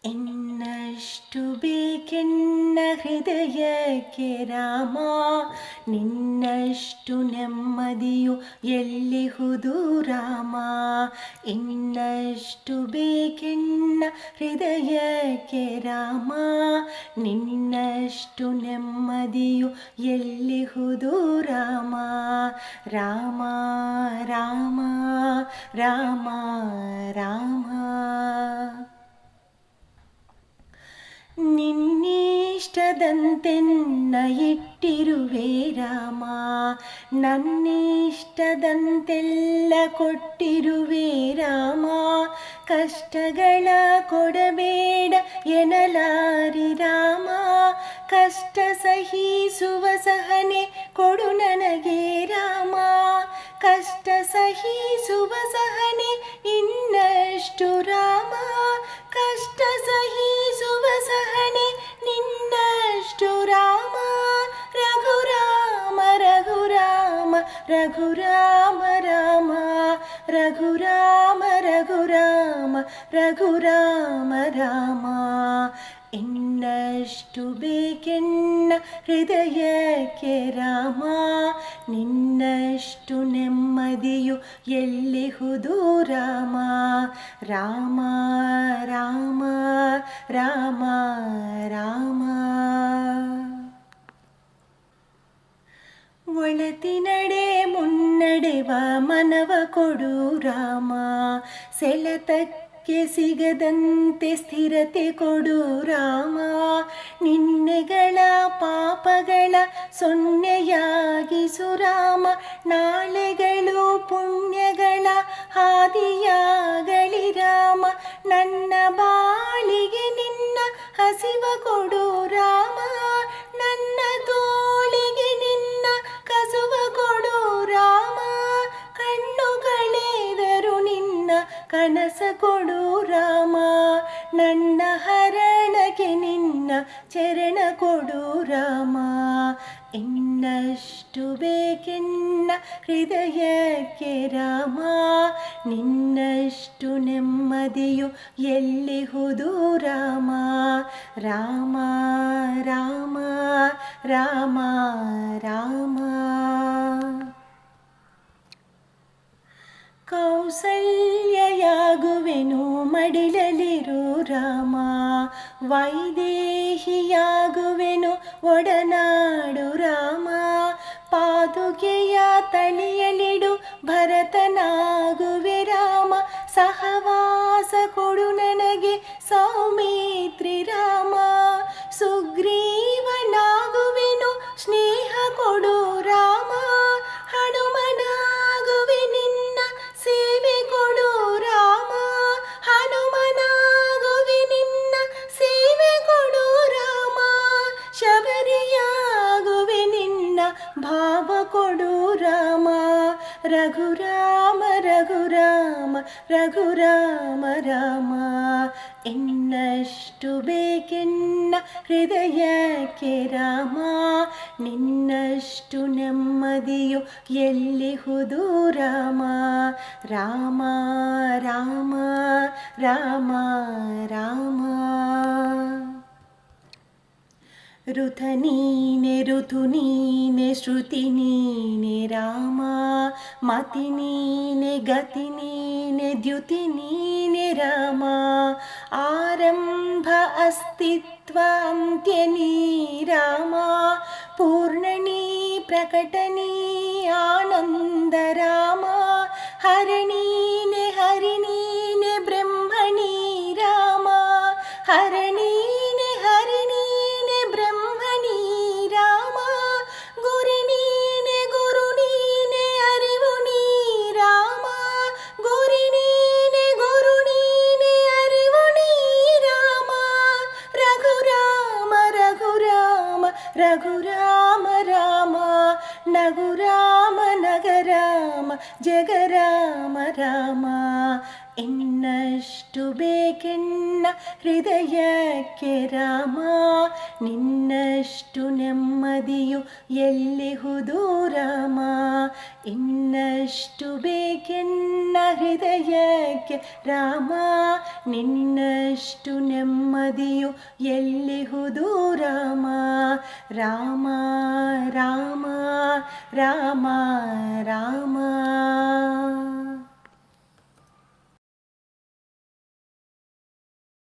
ಇನ್ನಷ್ಟು ಬೇಕೆನ್ನ ಹೃದಯಕ್ಕೆ ರಾಮ, ನಿನ್ನಷ್ಟು ನೆಮ್ಮದಿಯು ಎಲ್ಲಿಹುದು ರಾಮ. ಇನ್ನಷ್ಟು ಬೇಕೆನ್ನ ಹೃದಯಕ್ಕೆ ರಾಮ, ನಿನ್ನಷ್ಟು ನೆಮ್ಮದಿಯು ಎಲ್ಲಿಹುದು ರಾಮ. ರಾಮ ರಾಮ ರಾಮ ರಾಮ. ನಿನ್ನಿಷ್ಟದಂತೆನ್ನ ಇಟ್ಟಿರುವೆ ರಾಮ, ನನ್ನಿಷ್ಟದಂತೆಲ್ಲ ಕೊಟ್ಟಿರುವೆ ರಾಮ. ಕಷ್ಟಗಳ ಕೊಡಬೇಡ ಎನ್ನಲಾರಿ ರಾಮ, ಕಷ್ಟ ಸಹಿಸುವ ಸಹನೆ ಕೊಡು ನನಗೆ ರಾಮ. ಕಷ್ಟ ಸಹಿಸುವ ಸಹನೆ ಇನ್ನಷ್ಟು ರಾಮ, ಕಷ್ಟ ಸಹಿಸುವ ಸಹನೆ ನಿನ್ನಷ್ಟು ರಾಮ. ರಘುರಾಮ ರಘುರಾಮ ರಘುರಾಮ ರಾಮ, ರಘುರಾಮ ರಘುರಾಮ ರಘುರಾಮ ರಾಮ. ಇನ್ನಷ್ಟು ಬೇಕೆನ್ನ ಹೃದಯಕ್ಕೆ ರಾಮ, ನಿನ್ನಷ್ಟು ನೆಮ್ಮದಿಯು ಎಲ್ಲಿಹುದು ರಾಮ. ರಾಮ ರಾಮ ರಾಮ ರಾಮ. ಒಳತಿನಡೆ ಮುನ್ನಡೆವ ಮನವ ಕೊಡು ರಾಮ, ಸೆಳೆತಕ್ಕೆ ಸಿಗದಂತೆ ಸ್ಥಿರತೆ ಕೊಡು ರಾಮ. ನಿನ್ನೆಗಳ ಪಾಪಗಳ ಸೊನ್ನೆಯಾಗಿಸು ರಾಮ, ನಾಳೆಗಳು ಪುಣ್ಯಗಳ ಹಾದಿಯಾಗಲಿ ರಾಮ. ನನ್ನ ಬಾಳಿಗೆ ನಿನ್ನ ಹಸಿವ ಕೊಡು ರಾಮ, ನನ್ನ ತೋಳಿಗೆ ನಿನ್ನ ಕಸುವ ಕೊಡು ರಾಮ. ಕಣ್ಣುಗಳೆದರು ನಿನ್ನ ಕನಸ ಕೊಡು ರಾಮ, ನನ್ನ ಹರಣಕ್ಕೆ ನಿನ್ನ ಚರಣ ಕೊಡು ರಾಮ. ಇನ್ನಷ್ಟು ಬೇಕೆನ್ನ ಹೃದಯಕ್ಕೆ ರಾಮ, ನಿನ್ನಷ್ಟು ನೆಮ್ಮದಿಯು ಎಲ್ಲಿಹುದು ರಾಮ. ರಾಮ ರಾಮ ರಾಮ ರಾಮ. ಕೌಸಲ್ಯಯಾಗುವೆನು ಮಡಿಲಲಿರು ರಾಮ, ವೈದೇಹಿಯಾಗುವೆನು ಒಡನಾಡು ರಾಮ. ಪಾದುಕೆಯ ತಳಿಯಲಿಡು ಭರತನಾಗುವೆ ರಾಮ, ಸಹವಾಸ ಕೊಡು ನನಗೆ ಸೌಮಿತ್ರಿ ರಾಮ. ಸುಗ್ರೀವನಾಗುವೆನು ಸ್ನೇಹ ಕೊಡು ರಾಮ, ಹನುಮನಾಗುವೆ ನಿನ್ನ ಸೇವೆ ಕೊಡು ರಾಮ. ಹನುಮನಾಗುವೆ ನಿನ್ನ ಸೇವೆ ಕೊಡು ರಾಮ, ಶಬರಿಯಾಗುವೆ ನಿನ್ನ ಭಾವ ಕೊಡು ರಾಮ. ರಘುರಾಮ ರಘುರಾಮ ರಘುರಾಮ ರಾಮ. ಇನ್ನಷ್ಟು ಬೇಕೆನ್ನ ಹೃದಯಕ್ಕೆ ರಾಮ, ನಿನ್ನಷ್ಟು ನೆಮ್ಮದಿಯು ಎಲ್ಲಿಹುದು ರಾಮ. ರಾಮ ರಾಮ ರಾಮ ರಾಮ. ಋತ ನೀನೆ ಋತು ನೀನೆ ಶ್ರುತಿ ನೀನೆ ರಾಮ, ಮತಿ ನೀನೆ ಗತಿ ನೀನೆ ದ್ಯುತಿ ನೀನೆ ರಾಮ. ಆರಂಭ ಅಸ್ತಿತ್ವ ಅಂತ್ಯ ನೀ ರಾಮ, ಪೂರ್ಣನೀ ಪ್ರಕಟನೀ ಆನಂದ ರಾಮ. ಹರಣೀನೆ ಹರಿಣೀನೆ ಬ್ರಹ್ಮಣೀ ರಾಮ, ಹರಣೀನೆ ಹರಿಣೀನೆ ಬ್ರಹ್ಮಣೀ ರಾಮ. ಗುರಿ ನೀನೆ ಗುರು ನೀನೆ ಅರಿವು ನೀ ರಾಮ, ಗುರಿ ನೀನೆ ಗುರು ನೀನೆ ಅರಿವು ನೀ ರಾಮ. ರಘುರಾಮ ರಘುರಾಮ ರಘುರಾಮ ರಾಮ, ನಗುರಾಮ ನಗರಾಮ ಜಗರಾಮ ರಾಮ. ಇನ್ನಷ್ಟು ನಿನ್ನಷ್ಟು ಬೇಕೆನ್ನ ಹೃದಯಕ್ಕೆ ರಾಮ, ನಿನ್ನಷ್ಟು ನೆಮ್ಮದಿಯು ಎಲ್ಲಿಹುದು ರಾಮ. ಇನ್ನಷ್ಟು ಬೇಕೆನ್ನ ಹೃದಯಕ್ಕೆ ರಾಮ, ನಿನ್ನಷ್ಟು ನೆಮ್ಮದಿಯು ಎಲ್ಲಿಹುದು ರಾಮ. ರಾಮ ರಾಮ ರಾಮ ರಾಮ.